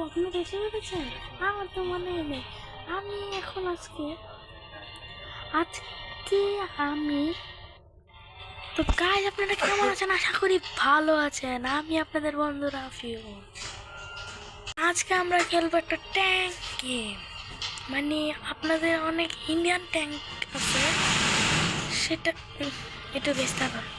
আপনি বেশি পেরেছেন? আমার তো মনে নেই। আমি এখন আজকে আমি তো গাইজ, আপনারা কেমন আছেন? আশা করি ভালো আছেন। আমি আপনাদের বন্ধু রাফিউল। আজকে আমরা খেলবো একটা ট্যাঙ্ক গেম। মানে আপনাদের অনেক ইন্ডিয়ান ট্যাঙ্ক আছে, সেটা একটু বেচতে পারে।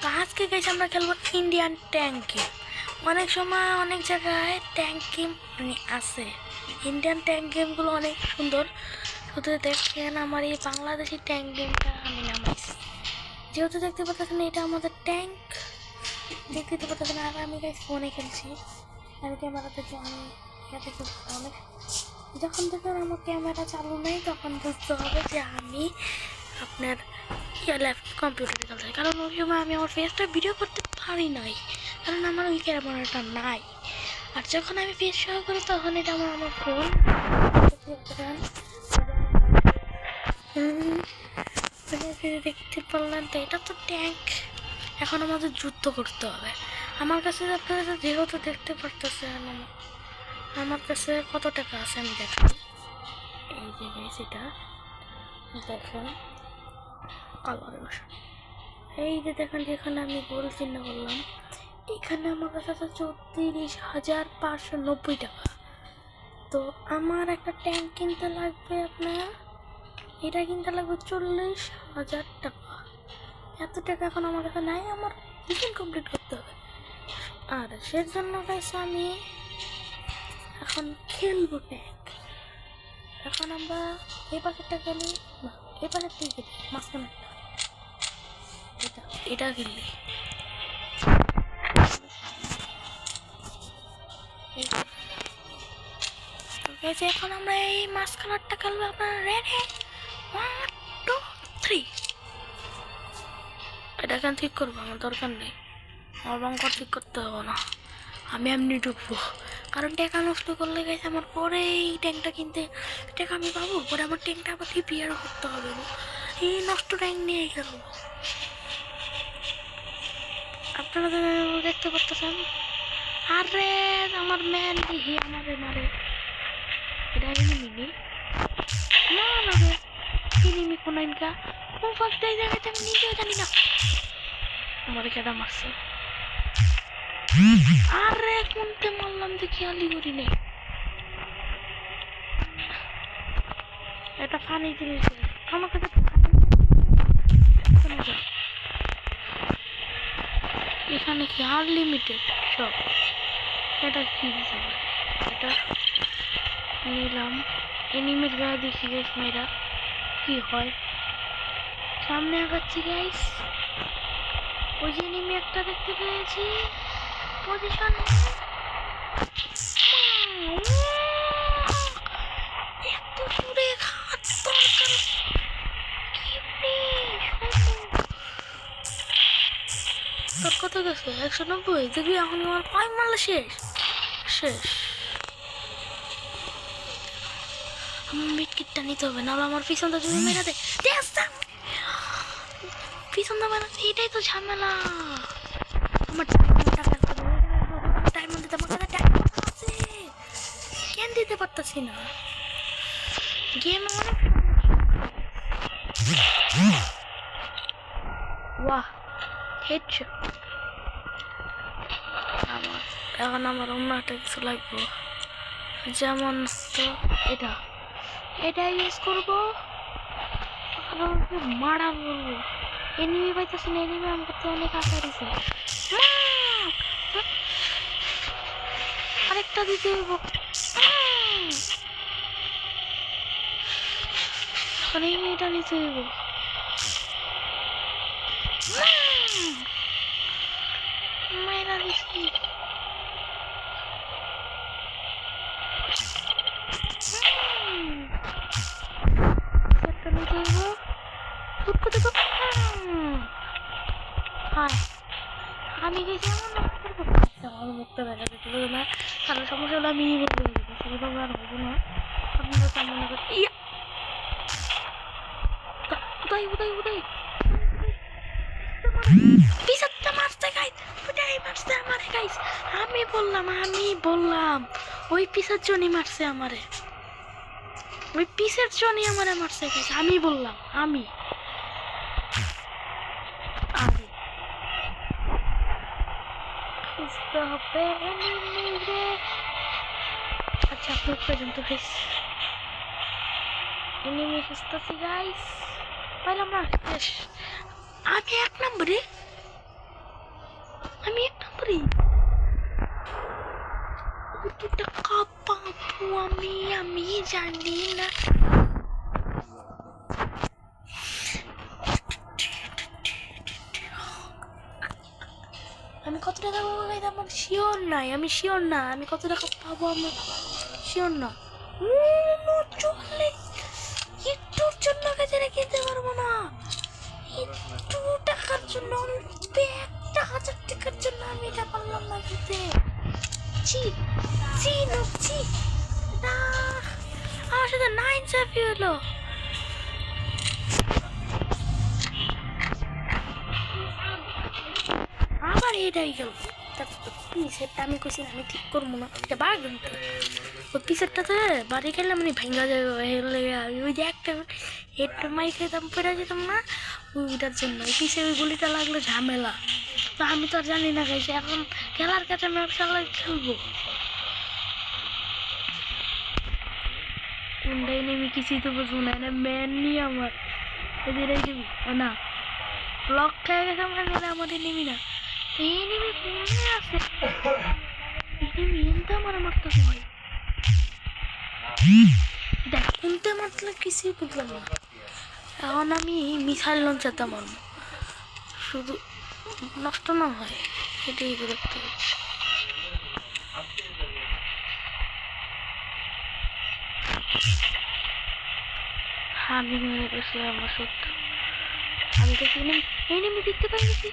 তো আজকে গাইজ আমরা খেলবো ইন্ডিয়ান ট্যাঙ্ক গেম। অনেক সময় অনেক জায়গায় ট্যাঙ্ক গেম মানে আছে, ইন্ডিয়ান ট্যাঙ্ক গেমগুলো অনেক সুন্দর। শুধু দেখেন আমার এই বাংলাদেশি ট্যাঙ্ক গেমটা আমি নামাইছি, যেহেতু দেখতে পাচ্ছেন এটা আমাদের ট্যাঙ্ক, দেখতে পাচ্ছেন। আর আমি গাইজ ফোনে খেলছি, আমি ক্যামেরা থেকে আমি ইয়াতে খেলতে অনেক। যখন দেখবেন আমার ক্যামেরা চালু নেই তখন বুঝতে হবে যে আমি আপনার কম্পিউটারে খেলতে হয়, কারণ ওই সময় আমি আমার ফেসটা ভিডিও করতে পারি নাই, কারণ আমার ওই ক্যামেরাটা নাই। আর যখন আমি ফেস শো করি তখন এটা আমার ফোন। দেখতে পারলেন তো, এটা তো ট্যাঙ্ক। এখন আমাদের যুদ্ধ করতে হবে। আমার কাছে আপনারা যেহেতু দেখতে পারতেছেন আমার কাছে কত টাকা আছে আমি দেখাই। এই যে সেটা দেখেন কালার, এই যে দেখেন যেখানে আমি গোল চিহ্ন করলাম, এখানে আমার কাছে আছে 34,590 টাকা। তো আমার একটা ট্যাঙ্ক কিনতে লাগবে আপনার, এটা কিনতে লাগবে 40,000 টাকা। এত টাকা এখন আমার কাছে নাই, আমার মিশন কমপ্লিট করতে হবে। আর সের জন্য গাইছে আমি এখন খেলবো ট্যাঙ্ক। এখন আমরা এই পাশেরটা খেলি, এই পাশের থেকে খেলি, মাঝখানে এটা খেললি। এখন আমরা এই মাছ কালারটা খেলবো। আপনার রেডি? 1 2 3। এটা কেন ঠিক করবো? আমার দরকার নেই, আমার রঙ ঠিক করতে হবে না, আমি এমনি ঢুকবো। কারণ টাকা নষ্ট করলে গেছে আমার পরে এই ট্যাঙ্কটা কিনতে টাকা আমি পাবো, পরে আমার ট্যাঙ্কটা আবার রিপেয়ার করতে হবে। এই নষ্ট ট্যাঙ্ক নিয়ে খেলবো। আপনারা দেখতে পাচ্ছেন, আরে আমার ম্যান দেখি আমাদের মারে। এটা এনিমি না লাগে, এনিমি কোন ইনকা কোন ফালতু এই জায়গাতে আমি নিজেও জানি না আমার কেডা মারছে। আরে কোনতে মারলাম যে খেয়ালই করি নেই। এটা ফানি জিনিস আমার কাছে। এখানে কি আনলিমিটেড সব? এটা কি হিসাবে? এটা নিলাম, এনিমির গায়ে দেখি গাইস মেয়েরা কি হয়। সামনে আগাচ্ছি গাইস, ওই যে এনিমি একটা দেখতে পেয়েছি, পজিশন। এত দূরে ঘাত দরকার তোর কত গেছে? 190। দেখবি এখন আমার 5 মারলে শেষ শেষ। মিটকিটটা নিতে হবে, নাহলে আমার পিছনটা যদি মেরে দেয়, পিছনটা মেরে, এটাই তো ঝামেলা। আমার ডায়মন্ড দিতে, আমার কাছে ডায়মন্ড আছে, কেন দিতে পারতাছি না? গেম অনেক ওয়াহ হেডশট। এখন আমার অন্য একটা কিছু লাগবে, যেমন তো এটা ইউজ করবো, মারা করবো। এনিমি পাইতেছি না, এনিমি আমার কাছে অনেক আশা দিছে। আরেকটা দিতে হইব, এটা নিতে হইব। মাইরা দিছি, একটা নিতে হইব। আমি গেছি আমার মুখটা দেখা যেতে না, কারণ সমস্যা হলো আমি বলতে সেগুলো আর হবো না। আপনারা সামনে কোথায় কোথায় কোথায় পিছাতে মারছে গাইস, ওটাই মারছে আমারে গাইস। আমি বললাম ওই পিছার জন্যই মারছে আমারে, ওই পিছের জন্যই আমারে মারছে গাইস। আমি বললাম আমি খুঁজতে হবে এনিমিরে। আচ্ছা আপনার পর্যন্ত গাইস এনিমি খুঁজতেছি গাইস, পাইলাম না। আমি এক নম্বরে কত টাকা পাবো আমি জানি না। আমি কত টাকা পাবো আমার শিওর নাই, আমি কত টাকা পাবো আমার শিওর না। চলে একটুর জন্য কাছে কিনতে পারবো না, একটু টাকার জন্য, 1,000 টাকার জন্য আমি এটা পারলাম না কিনতে। আমার সাথে 9 সাফি হলো। আবার এটাই গেল পিসেরটা। আমি কইছি আমি ঠিক করবো না, এটা বাড়বেন তো ওই পিসেরটাতে বাড়ি গেলে মানে ভেঙা যাবে। ওই যে একটা হেডটা মাই খেতাম পড়ে যেতাম না, ওইটার জন্য ওই পিসে ওই গুলিটা লাগলো ঝামেলা। তো আমি তো আর জানি না গাইছি, এখন খেলার কাছে আমি চালাই খেলবো। কোনটাই নেমি কিছুই তো বুঝবো না, এটা ম্যান নিয়ে আমার এদিকে দিবি না ব্লক খেয়ে গেছে আমার, আমাদের নেমি না। এই নেমি কোনে আছে, এনতে আমার মারতেছে ভাই। দেখ কোনতে মারলে কিছুই বুঝলাম না। এখন আমি মিসাইল লঞ্চাতে মারবো, শুধু নষ্ট না হয় এটাই দেখতে হবে। আমি মনে করছি আমার সত্য, আমি তো এনিমি দেখতে পাই গেছি।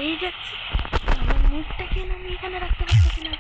এই যাচ্ছি আমার মুখটা কেন আমি এখানে রাখতে পারতেছি না।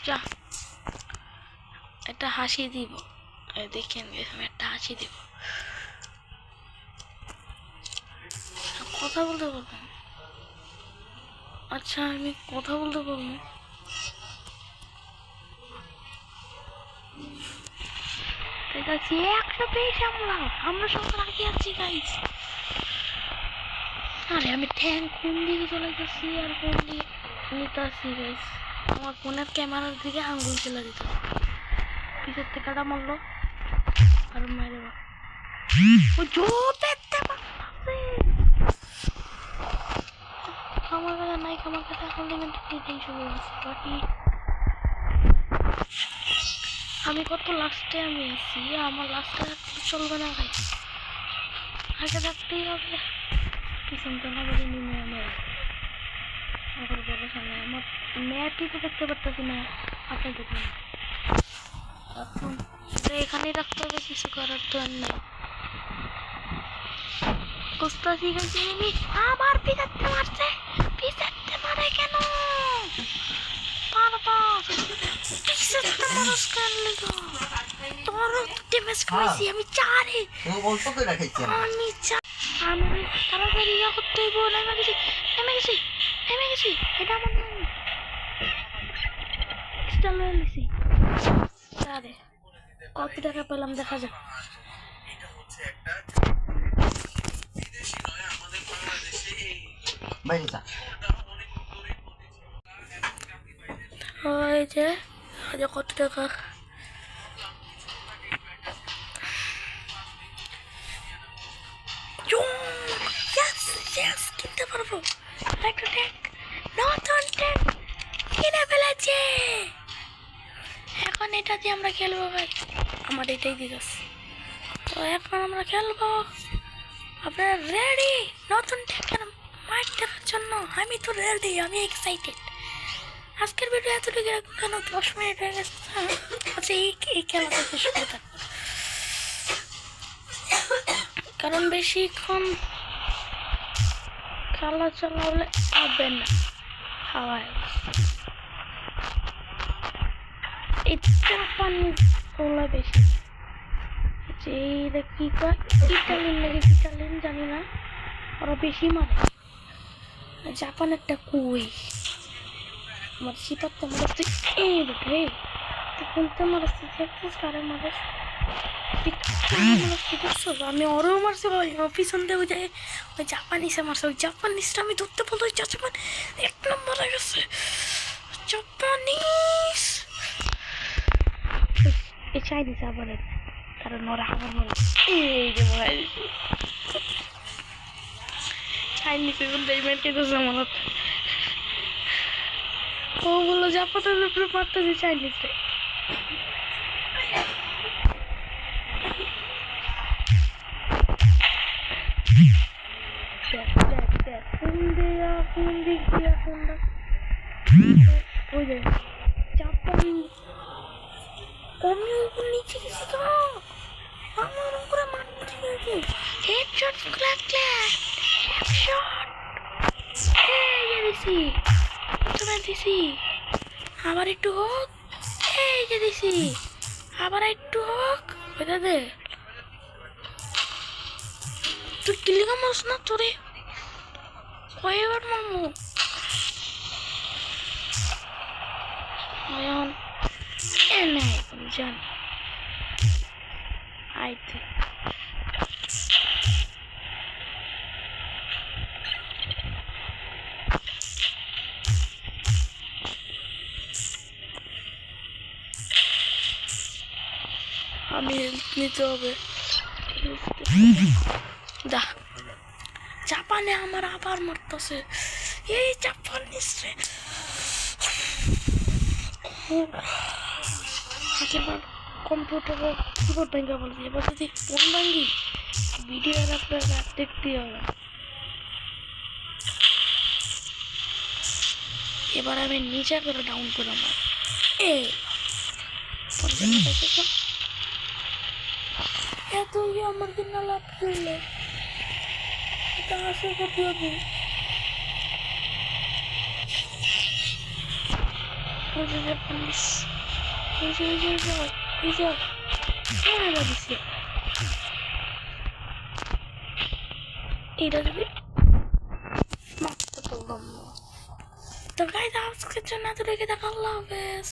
যা একটা হাসি দিব, দেখেন আমি একটা হাসি দিব। কথা বলতে পারবো? আচ্ছা আমি কথা বলতে পারবো। ঠিক আছে 100 পেয়েছি আমরা সব আগে আছি গাইস। আরে আমি ট্যাঙ্ক কোন দিকে চলে যাচ্ছি আর কোন দিকে নিতে আসছি গাইস। আমার ফোনের ক্যামেরার দিকে আঙ্গুল চলে দিত, পিছের থেকে কাটা মারলো আর মারে ও জোতে আমার কাছে নাই, আমার কাছে এখন এটাই শুরু হয়েছে। বাকি আমি কত লাস্টে আমি আছি, আমার লাস্টে চলবে না ভাই, আগে থাকতেই হবে। পিছন তো না বলে নেমে আমার আমার বড় সামনে আমার ম্যাপই তো দেখতে পারতেছি না। আপনার দেখুন এখন এখানেই রাখতে হবে, কিছু করার তো আর নেই। বুঝতেছি গেছি আমার পিছাতে মারছে, পিছাতে মারে কেন বারবার পিছাতে মারস কেন লিগো? তোরও তো ড্যামেজ করেছি আমি 4 আমি 4 আমি তাড়াতাড়ি ইয়া করতে হইব। নেমে গেছি এটা আমার নাম স্টাইল লইছি। আরে কত টাকা পেলাম দেখা যাক। ওই যে কত টাকা কিনতে পারবো। একটা ট্যাঙ্ক নতুন ট্যাঙ্ক কিনে ফেলেছে, এখন এটা দিয়ে আমরা খেলবো ভাই। আমার এটাই দিকে এখন আমরা খেলবো। আপনারা রেডি নতুন টেকের মাইক দেখার জন্য? আমি তো রেডি, আমি এক্সাইটেড। আজকের ভিডিও এতটুকু কেন 10 মিনিট হয়ে গেছে। আচ্ছা এই খেলাটা তো শুরু থাকবে, কারণ বেশিক্ষণ খেলা চালালে হবে না। হাওয়ায় এই জাপানিজ ওলা বেশি, যে এইটা কি কয় ইটালিয়ান নাকি ইটালিয়ান জানি না, ওরা বেশি মারে। জাপানেরটা কই আমার সিপাতে মারছে, এই রে তুই কোনতে মারছে দেখছিস? কারে মারছ? আমি ওরেও মারছে ভাই, পিছন দিয়ে যায় ওই জাপানিসে মারছে। ওই জাপানিসটা আমি ধরতে বলতে ওই জাপান 1 নম্বর হয়ে গেছে। জাপানিস এই চাইনিজ আবার, কারণ ওরা আবার মারে। এই যে ভাই চাইনিজ মেটকে দিয়েছে আমার, ও বললো জাপানের উপরে মারতেছে চাইনিজে। কোন দিক দিয়া কোনটা ওই যে জাপান আমি উপর নিচে গেছি তো, আমার উপরে মারতে গেছি। হেডশট ক্ল্যাক ক্ল্যাক হেডশট, এই যে দিছি তোমার দিছি, আবার একটু হোক, এই যে দিছি আবার একটু হোক। ওইটা দে তুই কিলিগা মারছ না, তোরে কয়বার মারমু এখন এনে জান আইতে। আমি হেল্প নিতে হবে। দা জাপানে আমার আবার মারতেছে, এই জাপান নিশ্চয় আগেরবার কম্পিউটারের কিবোর্ড ভেঙে বলছি, এবার যদি ফোন ভাঙ্গি ভিডিও আপনারা দেখতে হবে। এবার আমি নিচে করে ডাউন করে আমার এত আমার কিনা লাভ করলে এটা আশা করতে হবে। পুলিশ এটা যদি মারতে পারলাম না তো গাইজ, আজকের জন্য এত রেখে দেখা আল্লাহ হাফেজ।